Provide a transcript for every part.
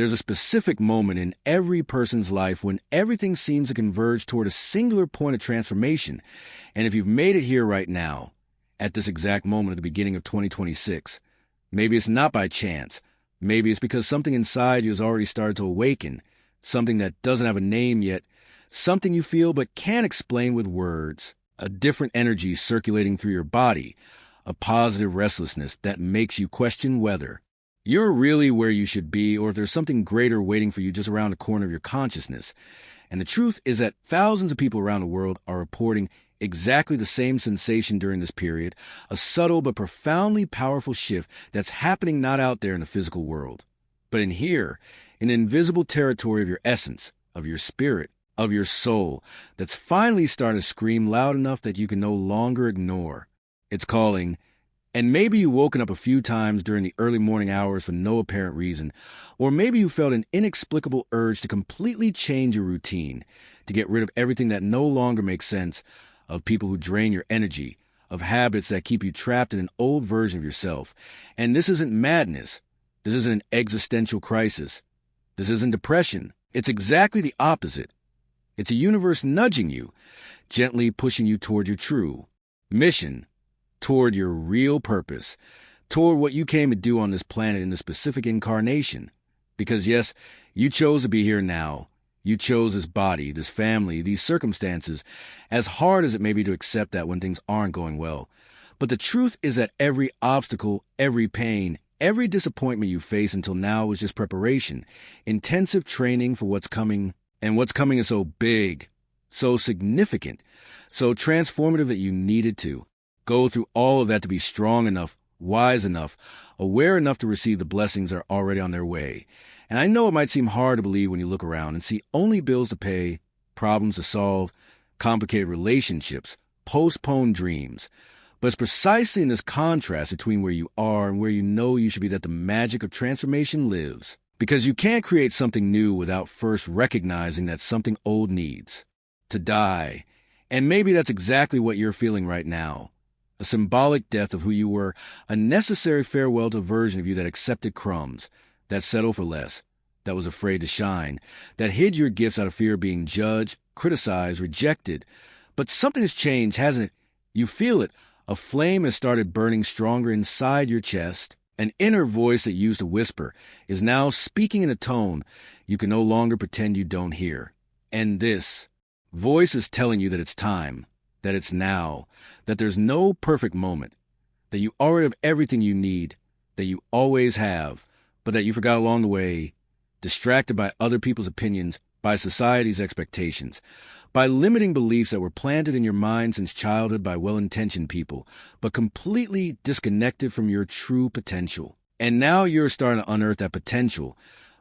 There's a specific moment in every person's life when everything seems to converge toward a singular point of transformation. And if you've made it here right now, at this exact moment at the beginning of 2026, maybe it's not by chance. Maybe it's because something inside you has already started to awaken, something that doesn't have a name yet, something you feel but can't explain with words, a different energy circulating through your body, a positive restlessness that makes you question whether you're really where you should be or if there's something greater waiting for you just around the corner of your consciousness. And the truth is that thousands of people around the world are reporting exactly the same sensation during this period, a subtle but profoundly powerful shift that's happening not out there in the physical world, but in here, in the invisible territory of your essence, of your spirit, of your soul, that's finally starting to scream loud enough that you can no longer ignore. It's calling. And maybe you've woken up a few times during the early morning hours for no apparent reason, or maybe you felt an inexplicable urge to completely change your routine, to get rid of everything that no longer makes sense, of people who drain your energy, of habits that keep you trapped in an old version of yourself. And this isn't madness. This isn't an existential crisis. This isn't depression. It's exactly the opposite. It's a universe nudging you, gently pushing you toward your true mission, toward your real purpose, toward what you came to do on this planet in this specific incarnation. Because yes, you chose to be here now. You chose this body, this family, these circumstances, as hard as it may be to accept that when things aren't going well. But the truth is that every obstacle, every pain, every disappointment you face until now was just preparation, intensive training for what's coming. And what's coming is so big, so significant, so transformative that you needed to go through all of that to be strong enough, wise enough, aware enough to receive the blessings that are already on their way. And I know it might seem hard to believe when you look around and see only bills to pay, problems to solve, complicated relationships, postponed dreams. But it's precisely in this contrast between where you are and where you know you should be that the magic of transformation lives. Because you can't create something new without first recognizing that something old needs to die. And maybe that's exactly what you're feeling right now. A symbolic death of who you were, a necessary farewell to a version of you that accepted crumbs, that settled for less, that was afraid to shine, that hid your gifts out of fear of being judged, criticized, rejected. But something has changed, hasn't it? You feel it. A flame has started burning stronger inside your chest. An inner voice that used to whisper is now speaking in a tone you can no longer pretend you don't hear. And this voice is telling you that it's time, that it's now, that there's no perfect moment, that you already have everything you need, that you always have, but that you forgot along the way, distracted by other people's opinions, by society's expectations, by limiting beliefs that were planted in your mind since childhood by well-intentioned people, but completely disconnected from your true potential. And now you're starting to unearth that potential,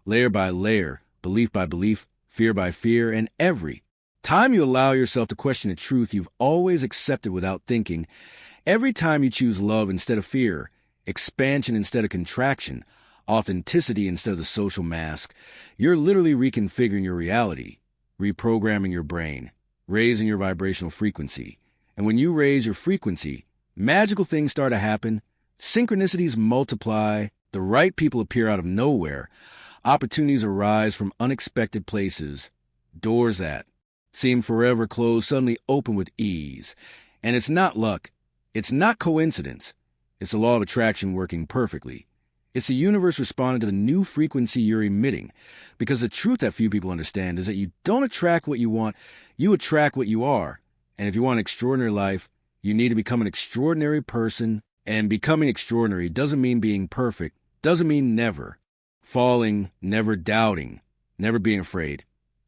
layer by layer, belief by belief, fear by fear, and every time you allow yourself to question the truth you've always accepted without thinking, every time you choose love instead of fear, expansion instead of contraction, authenticity instead of the social mask, you're literally reconfiguring your reality, reprogramming your brain, raising your vibrational frequency. And when you raise your frequency, magical things start to happen, synchronicities multiply, the right people appear out of nowhere, opportunities arise from unexpected places, doors that seem forever closed suddenly open with ease. And it's not luck. It's not coincidence. It's the law of attraction working perfectly. It's the universe responding to the new frequency you're emitting. Because the truth that few people understand is that you don't attract what you want, you attract what you are. And if you want an extraordinary life, you need to become an extraordinary person. And becoming extraordinary doesn't mean being perfect, doesn't mean never falling, never doubting, never being afraid.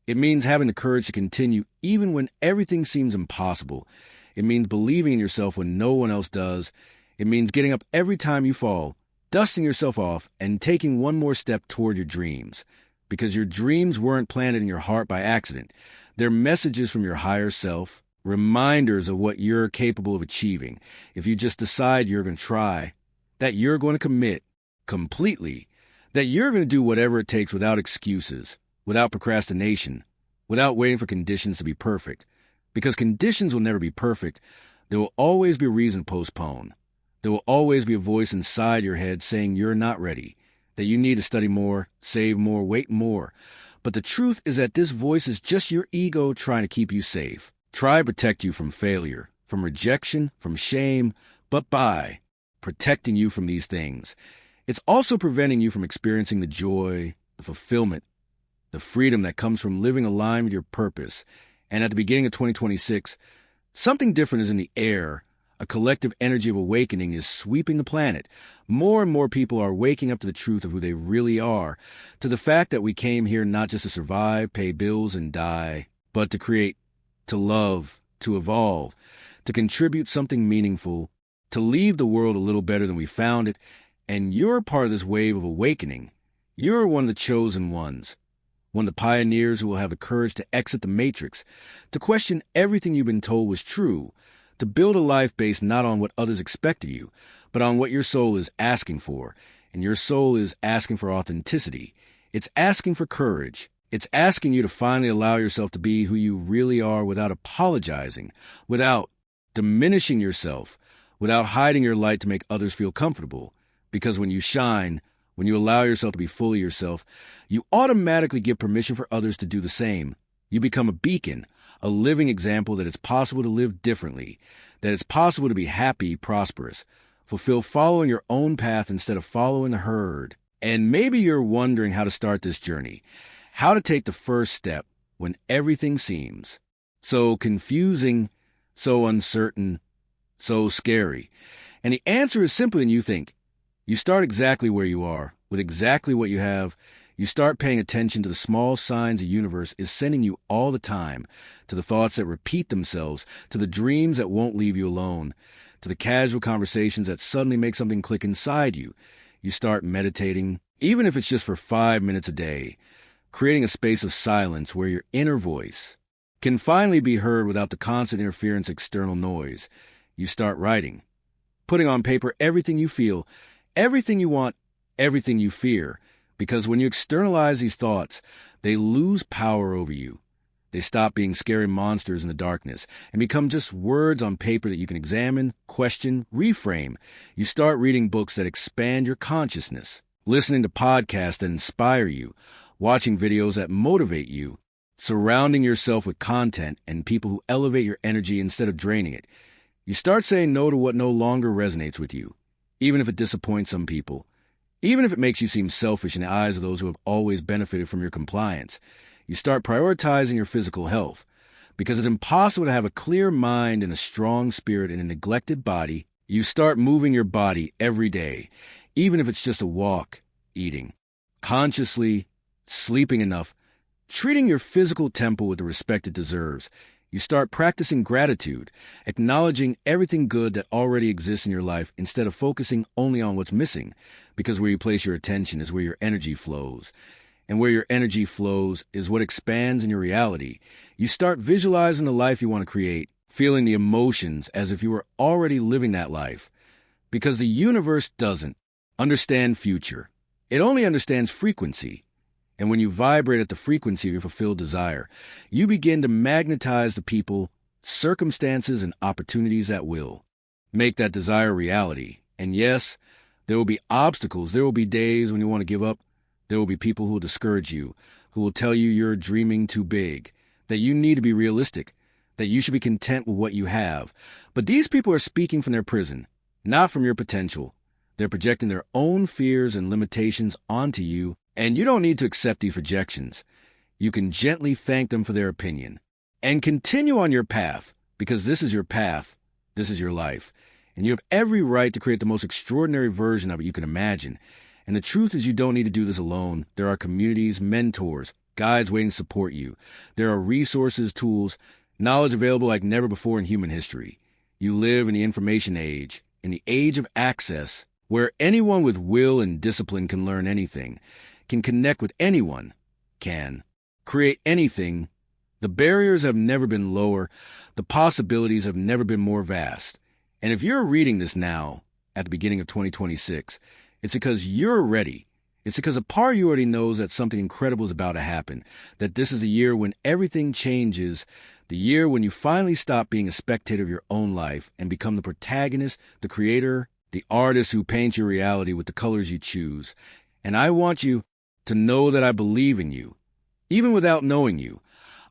It means having the courage to continue even when everything seems impossible. It means believing in yourself when no one else does. It means getting up every time you fall, dusting yourself off, and taking one more step toward your dreams. Because your dreams weren't planted in your heart by accident. They're messages from your higher self, reminders of what you're capable of achieving. If you just decide you're going to try, that you're going to commit completely, that you're going to do whatever it takes without excuses, without procrastination, without waiting for conditions to be perfect. Because conditions will never be perfect. There will always be a reason to postpone. There will always be a voice inside your head saying you're not ready, that you need to study more, save more, wait more. But the truth is that this voice is just your ego trying to keep you safe. Try to protect you from failure, from rejection, from shame, but by protecting you from these things, it's also preventing you from experiencing the joy, the fulfillment, the freedom that comes from living aligned with your purpose. And at the beginning of 2026, something different is in the air. A collective energy of awakening is sweeping the planet. More and more people are waking up to the truth of who they really are, to the fact that we came here not just to survive, pay bills, and die, but to create, to love, to evolve, to contribute something meaningful, to leave the world a little better than we found it. And you're part of this wave of awakening. You're one of the chosen ones, one of the pioneers who will have the courage to exit the matrix, to question everything you've been told was true, to build a life based not on what others expect of you, but on what your soul is asking for. And your soul is asking for authenticity. It's asking for courage. It's asking you to finally allow yourself to be who you really are without apologizing, without diminishing yourself, without hiding your light to make others feel comfortable. Because when you shine, when you allow yourself to be fully yourself, you automatically give permission for others to do the same. You become a beacon, a living example that it's possible to live differently, that it's possible to be happy, prosperous, fulfill following your own path instead of following the herd. And maybe you're wondering how to start this journey, how to take the first step when everything seems so confusing, so uncertain, so scary. And the answer is simpler than you think. You start exactly where you are, with exactly what you have. You start paying attention to the small signs the universe is sending you all the time, to the thoughts that repeat themselves, to the dreams that won't leave you alone, to the casual conversations that suddenly make something click inside you. You start meditating, even if it's just for 5 minutes a day, creating a space of silence where your inner voice can finally be heard without the constant interference of external noise. You start writing, putting on paper everything you feel, everything you want, everything you fear. Because when you externalize these thoughts, they lose power over you. They stop being scary monsters in the darkness and become just words on paper that you can examine, question, reframe. You start reading books that expand your consciousness, listening to podcasts that inspire you, watching videos that motivate you, surrounding yourself with content and people who elevate your energy instead of draining it. You start saying no to what no longer resonates with you, even if it disappoints some people. Even if it makes you seem selfish in the eyes of those who have always benefited from your compliance. You start prioritizing your physical health, because it's impossible to have a clear mind and a strong spirit in a neglected body. You start moving your body every day, even if it's just a walk, eating, consciously, sleeping enough, treating your physical temple with the respect it deserves. You start practicing gratitude, acknowledging everything good that already exists in your life instead of focusing only on what's missing, because where you place your attention is where your energy flows. And where your energy flows is what expands in your reality. You start visualizing the life you want to create, feeling the emotions as if you were already living that life. Because the universe doesn't understand future. It only understands frequency. And when you vibrate at the frequency of your fulfilled desire, you begin to magnetize the people, circumstances, and opportunities at will. Make that desire reality. And yes, there will be obstacles. There will be days when you want to give up. There will be people who will discourage you, who will tell you you're dreaming too big, that you need to be realistic, that you should be content with what you have. But these people are speaking from their prison, not from your potential. They're projecting their own fears and limitations onto you. And you don't need to accept these rejections. You can gently thank them for their opinion and continue on your path, because this is your path, this is your life, and you have every right to create the most extraordinary version of it you can imagine. And the truth is, you don't need to do this alone. There are communities, mentors, guides waiting to support you. There are resources, tools, knowledge available like never before in human history. You live in the information age, in the age of access, where anyone with will and discipline can learn anything, can connect with anyone, can create anything. The barriers have never been lower. The possibilities have never been more vast. And if you're reading this now, at the beginning of 2026, it's because you're ready. It's because a part of you already knows that something incredible is about to happen, that this is the year when everything changes, the year when you finally stop being a spectator of your own life and become the protagonist, the creator, the artist who paints your reality with the colors you choose. And I want you to know that I believe in you, even without knowing you.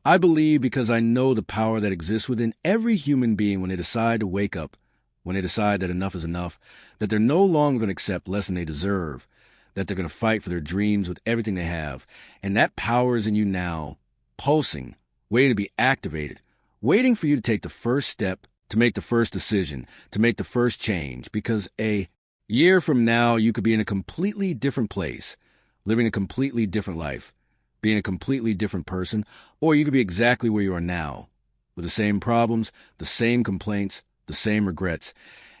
I believe because I know the power that exists within every human being when they decide to wake up, when they decide that enough is enough, that they're no longer going to accept less than they deserve, that they're going to fight for their dreams with everything they have. And that power is in you now, pulsing, waiting to be activated, waiting for you to take the first step, to make the first decision, to make the first change, because a year from now, you could be in a completely different place, living a completely different life, being a completely different person, or you could be exactly where you are now, with the same problems, the same complaints, the same regrets.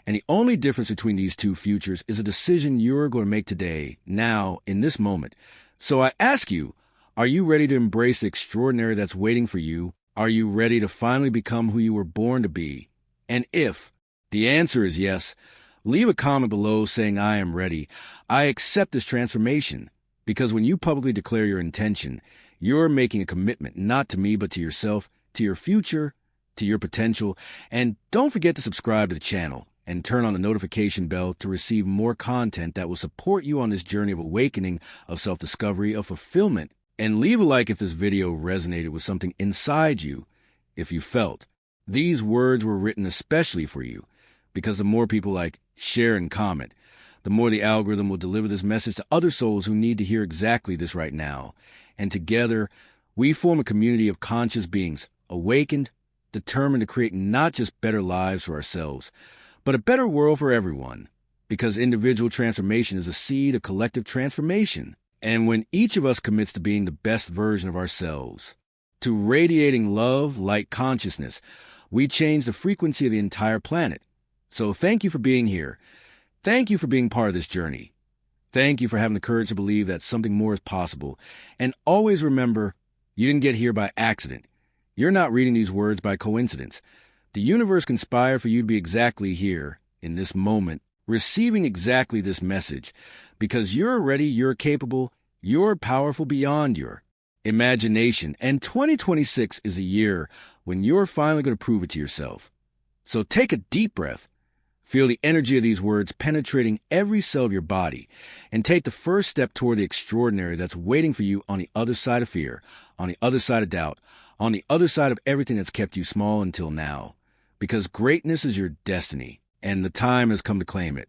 And the only difference between these two futures is a decision you're going to make today, now, in this moment. So I ask you, are you ready to embrace the extraordinary that's waiting for you? Are you ready to finally become who you were born to be? And if the answer is yes, leave a comment below saying, I am ready. I accept this transformation. Because when you publicly declare your intention, you're making a commitment not to me, but to yourself, to your future, to your potential. And don't forget to subscribe to the channel and turn on the notification bell to receive more content that will support you on this journey of awakening, of self-discovery, of fulfillment. And leave a like if this video resonated with something inside you, if you felt these words were written especially for you, because the more people like, share, and comment, the more the algorithm will deliver this message to other souls who need to hear exactly this right now. And together, we form a community of conscious beings, awakened, determined to create not just better lives for ourselves, but a better world for everyone. Because individual transformation is a seed of collective transformation. And when each of us commits to being the best version of ourselves, to radiating love, light, consciousness, we change the frequency of the entire planet. So thank you for being here. Thank you for being part of this journey. Thank you for having the courage to believe that something more is possible. And always remember, you didn't get here by accident. You're not reading these words by coincidence. The universe conspired for you to be exactly here, in this moment, receiving exactly this message, because you're ready, you're capable, you're powerful beyond your imagination. And 2026 is a year when you're finally going to prove it to yourself. So take a deep breath. Feel the energy of these words penetrating every cell of your body, and take the first step toward the extraordinary that's waiting for you on the other side of fear, on the other side of doubt, on the other side of everything that's kept you small until now. Because greatness is your destiny, and the time has come to claim it.